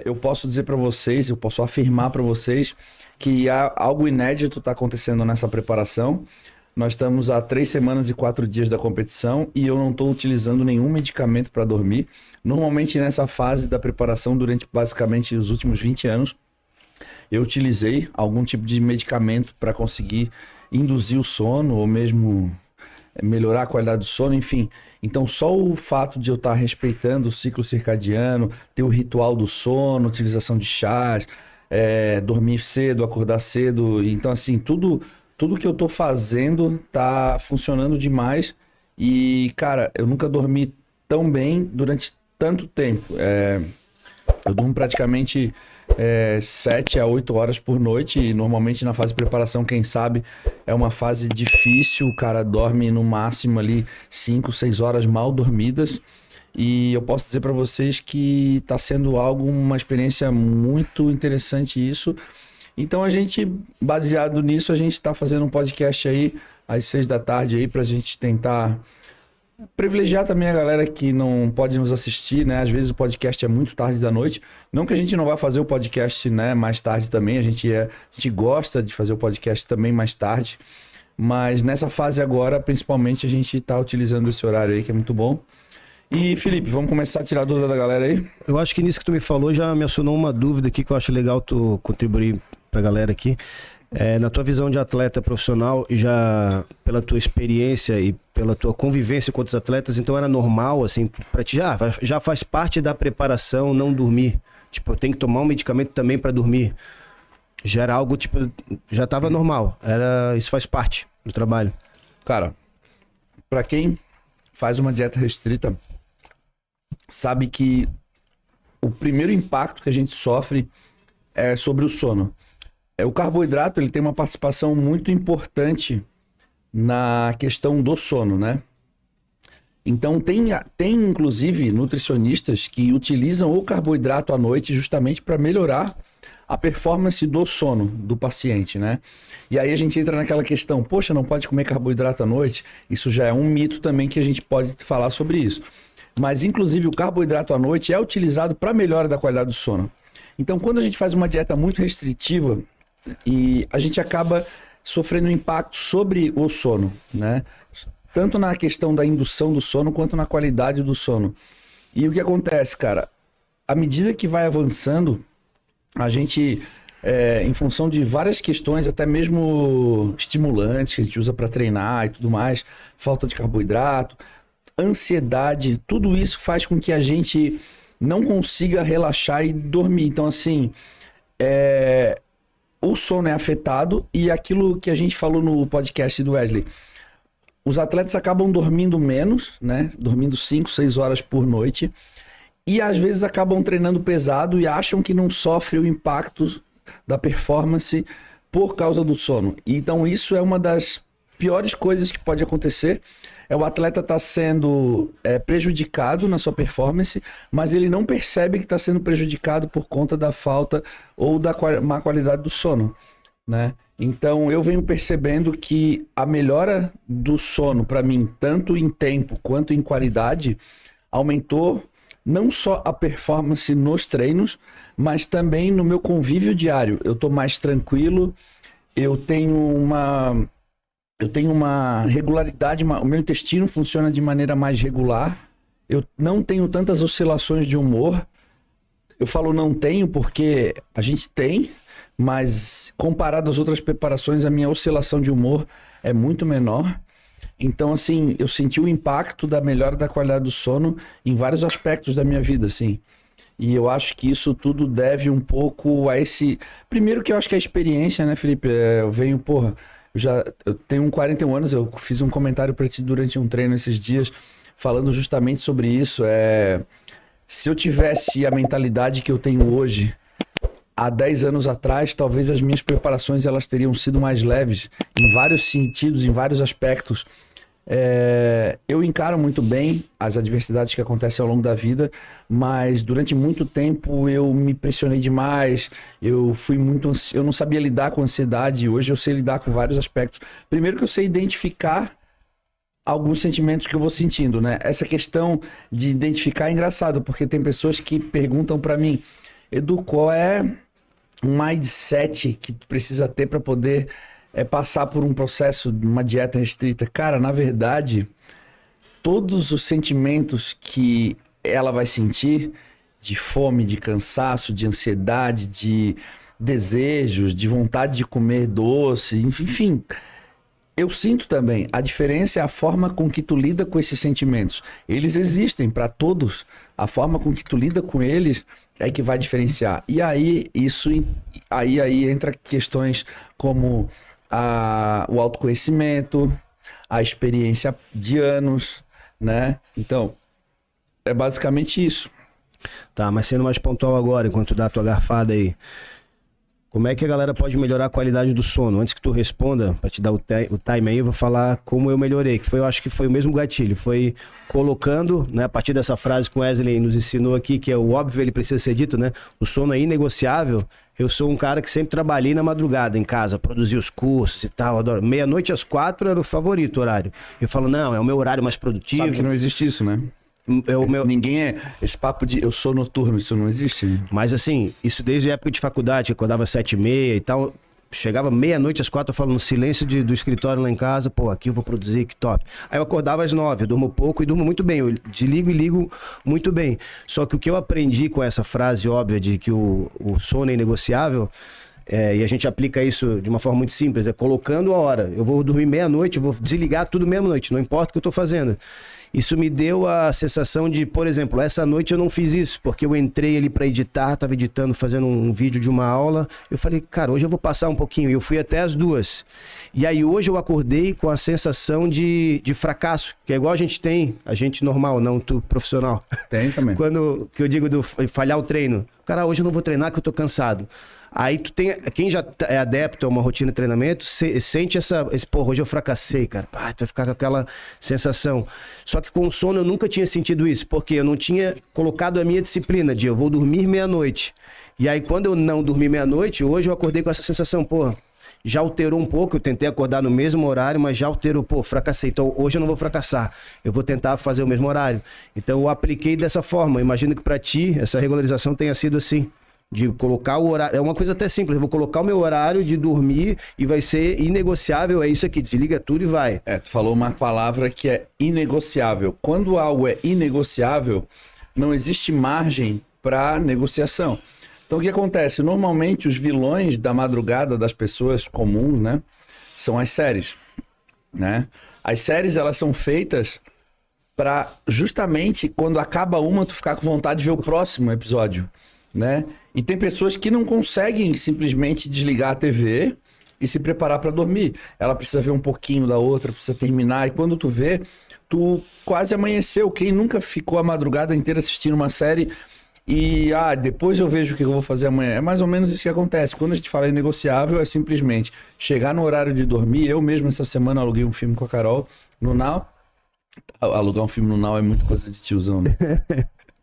Eu posso dizer para vocês, eu posso afirmar para vocês que algo inédito está acontecendo nessa preparação. Nós estamos há 3 semanas e 4 dias da competição e eu não estou utilizando nenhum medicamento para dormir. Normalmente nessa fase da preparação, durante basicamente os últimos 20 anos, eu utilizei algum tipo de medicamento para conseguir induzir o sono ou mesmo melhorar a qualidade do sono, enfim. Então só o fato de eu estar respeitando o ciclo circadiano, ter o ritual do sono, utilização de chás, dormir cedo, acordar cedo, então assim, tudo que eu tô fazendo tá funcionando demais e, cara, eu nunca dormi tão bem durante tanto tempo. Eu durmo praticamente 7 a 8 horas por noite e normalmente na fase de preparação, quem sabe, é uma fase difícil, o cara dorme no máximo ali 5, 6 horas mal dormidas e eu posso dizer para vocês que está sendo uma experiência muito interessante isso. Então a gente, baseado nisso, a gente está fazendo um podcast aí às 6 da tarde aí para a gente tentar privilegiar também a galera que não pode nos assistir, né? Às vezes o podcast é muito tarde da noite. Não que a gente não vá fazer o podcast, né, mais tarde também. A gente gosta de fazer o podcast também mais tarde. Mas nessa fase agora, principalmente, a gente está utilizando esse horário aí, que é muito bom. E, Felipe, vamos começar a tirar a dúvida da galera aí? Eu acho que nisso que tu me falou já me acionou uma dúvida aqui que eu acho legal tu contribuir pra galera aqui. Na tua visão de atleta profissional, já pela tua experiência e pela tua convivência com outros atletas, então era normal, assim, pra ti, já faz parte da preparação não dormir? Tipo, eu tenho que tomar um medicamento também pra dormir? Já era algo, tipo, já tava normal, isso faz parte do trabalho? Cara, pra quem faz uma dieta restrita, sabe que o primeiro impacto que a gente sofre é sobre o sono. O carboidrato, ele tem uma participação muito importante na questão do sono, né? Então tem inclusive nutricionistas que utilizam o carboidrato à noite justamente para melhorar a performance do sono do paciente, né? E aí a gente entra naquela questão, poxa, não pode comer carboidrato à noite? Isso já é um mito também que a gente pode falar sobre isso. Mas inclusive o carboidrato à noite é utilizado para melhora da qualidade do sono. Então quando a gente faz uma dieta muito restritiva, e a gente acaba sofrendo impacto sobre o sono, né? Tanto na questão da indução do sono, quanto na qualidade do sono. E o que acontece, cara? À medida que vai avançando, a gente, em função de várias questões, até mesmo estimulantes que a gente usa para treinar e tudo mais, falta de carboidrato, ansiedade, tudo isso faz com que a gente não consiga relaxar e dormir. Então, assim, o sono é afetado e aquilo que a gente falou no podcast do Wesley, os atletas acabam dormindo menos, né? Dormindo 5, 6 horas por noite e às vezes acabam treinando pesado e acham que não sofre o impacto da performance por causa do sono. Então isso é uma das piores coisas que pode acontecer. O atleta está sendo prejudicado na sua performance, mas ele não percebe que está sendo prejudicado por conta da falta ou da má qualidade do sono, né? Então eu venho percebendo que a melhora do sono, para mim, tanto em tempo quanto em qualidade, aumentou não só a performance nos treinos, mas também no meu convívio diário. Eu estou mais tranquilo, eu tenho uma regularidade, o meu intestino funciona de maneira mais regular, eu não tenho tantas oscilações de humor. Eu falo não tenho porque a gente tem, mas comparado às outras preparações, a minha oscilação de humor é muito menor. Então, assim, eu senti o impacto da melhora da qualidade do sono em vários aspectos da minha vida, assim. E eu acho que isso tudo deve um pouco a esse... Primeiro que eu acho que é a experiência, né, Felipe? Eu venho, eu tenho 41 anos, eu fiz um comentário para ti durante um treino esses dias, falando justamente sobre isso. Se eu tivesse a mentalidade que eu tenho hoje, há 10 anos atrás, talvez as minhas preparações elas teriam sido mais leves, em vários sentidos, em vários aspectos. Eu encaro muito bem as adversidades que acontecem ao longo da vida, mas durante muito tempo eu me pressionei demais, eu não sabia lidar com ansiedade, hoje eu sei lidar com vários aspectos. Primeiro que eu sei identificar alguns sentimentos que eu vou sentindo, né? Essa questão de identificar é engraçado, porque tem pessoas que perguntam pra mim, Edu, qual é um mindset que tu precisa ter para poder passar por um processo de uma dieta restrita? Cara, na verdade, todos os sentimentos que ela vai sentir, de fome, de cansaço, de ansiedade, de desejos, de vontade de comer doce, enfim, eu sinto também. A diferença é a forma com que tu lida com esses sentimentos. Eles existem para todos. A forma com que tu lida com eles é que vai diferenciar. E aí, aí entra questões como o autoconhecimento, a experiência de anos, né? Então, é basicamente isso. Tá, mas sendo mais pontual agora, enquanto dá a tua garfada aí, como é que a galera pode melhorar a qualidade do sono? Antes que tu responda, para te dar o time aí, eu vou falar como eu melhorei, que foi, eu acho que foi o mesmo gatilho, foi colocando, né, a partir dessa frase que o Wesley nos ensinou aqui, que é o óbvio, ele precisa ser dito, né? O sono é inegociável. Eu sou um cara que sempre trabalhei na madrugada em casa, produzi os cursos e tal, adoro. Meia-noite às 4 era o favorito horário. Eu falo, não, é o meu horário mais produtivo. Sabe que não existe isso, né? Ninguém esse papo de eu sou noturno, isso não existe, né? Mas assim, isso desde a época de faculdade, eu acordava 7h30 e tal, chegava meia-noite às 4, eu falo no silêncio do escritório lá em casa, pô, aqui eu vou produzir, que top. Aí eu acordava às 9, eu durmo pouco e durmo muito bem, eu desligo e ligo muito bem. Só que o que eu aprendi com essa frase óbvia de que o sono é inegociável, e a gente aplica isso de uma forma muito simples, é colocando a hora. Eu vou dormir meia-noite, eu vou desligar tudo meia-noite, não importa o que eu tô fazendo. Isso me deu a sensação de, por exemplo, essa noite eu não fiz isso, porque eu entrei ali para editar, tava editando, fazendo um vídeo de uma aula. Eu falei, cara, hoje eu vou passar um pouquinho. E eu fui até as 2. E aí hoje eu acordei com a sensação de fracasso, que é igual a gente normal, não tu profissional. Tem também. Quando que eu digo do falhar o treino. Cara, hoje eu não vou treinar que eu tô cansado. Aí quem já é adepto a uma rotina de treinamento, sente porra, hoje eu fracassei, cara. Pá, tu vai ficar com aquela sensação. Só que com o sono eu nunca tinha sentido isso, porque eu não tinha colocado a minha disciplina de eu vou dormir meia-noite. E aí quando eu não dormi meia-noite, hoje eu acordei com essa sensação, porra, já alterou um pouco, eu tentei acordar no mesmo horário, mas já alterou, pô, fracassei. Então hoje eu não vou fracassar, eu vou tentar fazer o mesmo horário. Então eu apliquei dessa forma. Eu imagino que pra ti essa regularização tenha sido assim. De colocar o horário, é uma coisa até simples, eu vou colocar o meu horário de dormir e vai ser inegociável, é isso aqui, desliga tudo e vai. Tu falou uma palavra que é inegociável. Quando algo é inegociável, não existe margem para negociação. Então o que acontece? Normalmente os vilões da madrugada das pessoas comuns, né, são as séries, né? As séries, elas são feitas para justamente quando acaba uma, tu ficar com vontade de ver o próximo episódio, né? E tem pessoas que não conseguem simplesmente desligar a TV e se preparar para dormir. Ela precisa ver um pouquinho da outra, precisa terminar. E quando tu vê, tu quase amanheceu. Quem nunca ficou a madrugada inteira assistindo uma série e depois eu vejo o que eu vou fazer amanhã. É mais ou menos isso que acontece. Quando a gente fala inegociável, é simplesmente chegar no horário de dormir. Eu mesmo essa semana aluguei um filme com a Carol no Now. Alugar um filme no Now é muito coisa de tiozão, né?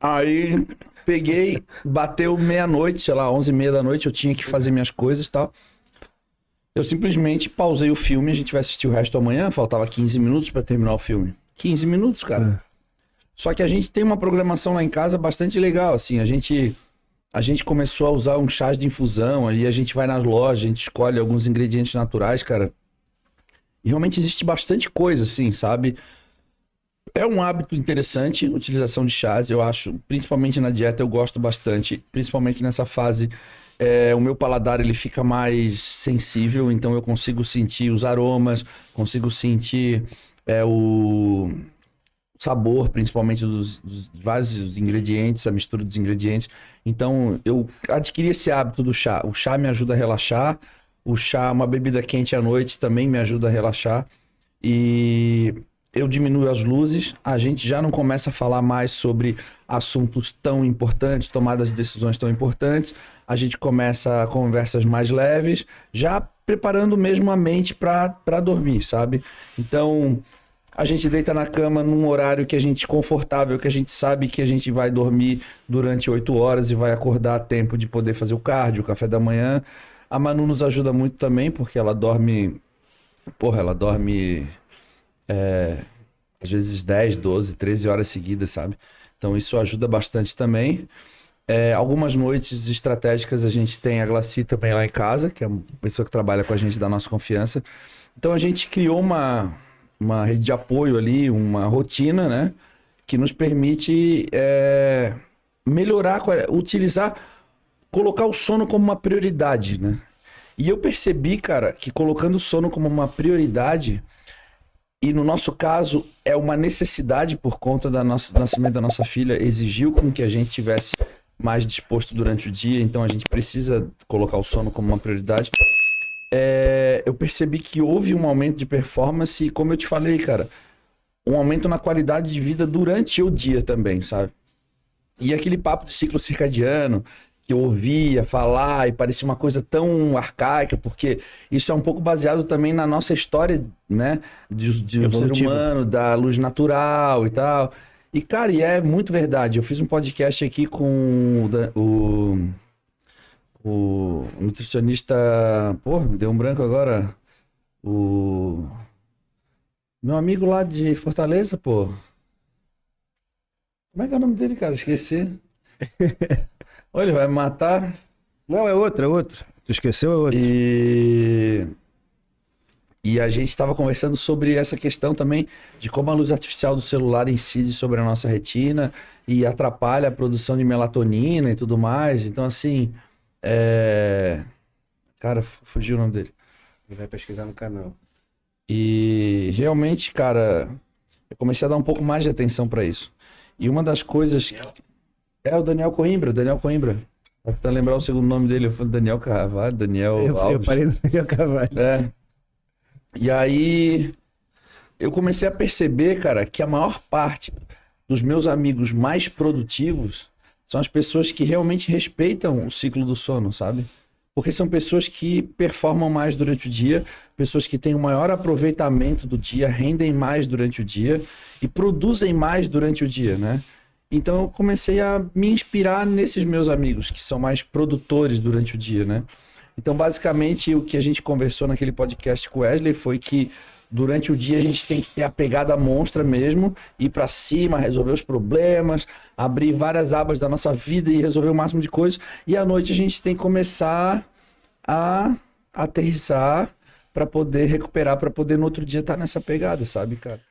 Aí peguei, bateu meia-noite, sei lá, 11h30 da noite, eu tinha que fazer minhas coisas e tal. Eu simplesmente pausei o filme, a gente vai assistir o resto amanhã, faltava 15 minutos para terminar o filme. 15 minutos, cara. Só que a gente tem uma programação lá em casa bastante legal, assim, a gente começou a usar uns chás de infusão, aí a gente vai nas lojas, a gente escolhe alguns ingredientes naturais, cara. E realmente existe bastante coisa, assim, sabe? É um hábito interessante, a utilização de chás, eu acho, principalmente na dieta eu gosto bastante, principalmente nessa fase, o meu paladar ele fica mais sensível, então eu consigo sentir os aromas, consigo sentir o sabor, principalmente dos vários ingredientes, a mistura dos ingredientes. Então eu adquiri esse hábito do chá, o chá me ajuda a relaxar, o chá, uma bebida quente à noite também me ajuda a relaxar e... eu diminuo as luzes, a gente já não começa a falar mais sobre assuntos tão importantes, tomadas de decisões tão importantes, a gente começa conversas mais leves, já preparando mesmo a mente para dormir, sabe? Então, a gente deita na cama num horário que a gente confortável, que a gente sabe que a gente vai dormir durante 8 horas e vai acordar a tempo de poder fazer o cardio, o café da manhã. A Manu nos ajuda muito também, porque ela dorme... às vezes 10, 12, 13 horas seguidas, sabe? Então isso ajuda bastante também. Algumas noites estratégicas a gente tem a Glaci também lá em casa, que é uma pessoa que trabalha com a gente da nossa confiança. Então a gente criou uma rede de apoio ali, uma rotina, né? Que nos permite melhorar, utilizar, colocar o sono como uma prioridade, né? E eu percebi, cara, que colocando o sono como uma prioridade, e no nosso caso é uma necessidade por conta do nascimento da nossa filha, exigiu com que a gente tivesse mais disposto durante o dia, então a gente precisa colocar o sono como uma prioridade. Eu percebi que houve um aumento de performance e, como eu te falei, cara, um aumento na qualidade de vida durante o dia também, sabe? E aquele papo de ciclo circadiano que eu ouvia falar e parecia uma coisa tão arcaica, porque isso é um pouco baseado também na nossa história, né? De um ser humano, da luz natural e tal. E, cara, e é muito verdade. Eu fiz um podcast aqui com o nutricionista... Pô, me deu um branco agora. O meu amigo lá de Fortaleza, pô. Como é que é o nome dele, cara? Esqueci. Olha, ele vai me matar. Não, é outro. Tu esqueceu, é outro. E a gente estava conversando sobre essa questão também de como a luz artificial do celular incide sobre a nossa retina e atrapalha a produção de melatonina e tudo mais. Então, assim, cara, fugiu o nome dele. Ele vai pesquisar no canal. E realmente, cara, eu comecei a dar um pouco mais de atenção para isso. E uma das coisas... o Daniel Coimbra. Tô tentando lembrar o segundo nome dele. Eu falei Daniel Carvalho, Daniel Alves. Eu parei no Daniel Carvalho. E aí eu comecei a perceber, cara, que a maior parte dos meus amigos mais produtivos são as pessoas que realmente respeitam o ciclo do sono, sabe? Porque são pessoas que performam mais durante o dia, pessoas que têm o maior aproveitamento do dia, rendem mais durante o dia e produzem mais durante o dia, né? Então eu comecei a me inspirar nesses meus amigos que são mais produtores durante o dia, né? Então, basicamente, o que a gente conversou naquele podcast com o Wesley foi que durante o dia a gente tem que ter a pegada monstra mesmo, ir para cima, resolver os problemas, abrir várias abas da nossa vida e resolver o máximo de coisas. E à noite a gente tem que começar a aterrissar para poder recuperar, para poder no outro dia estar nessa pegada, sabe, cara?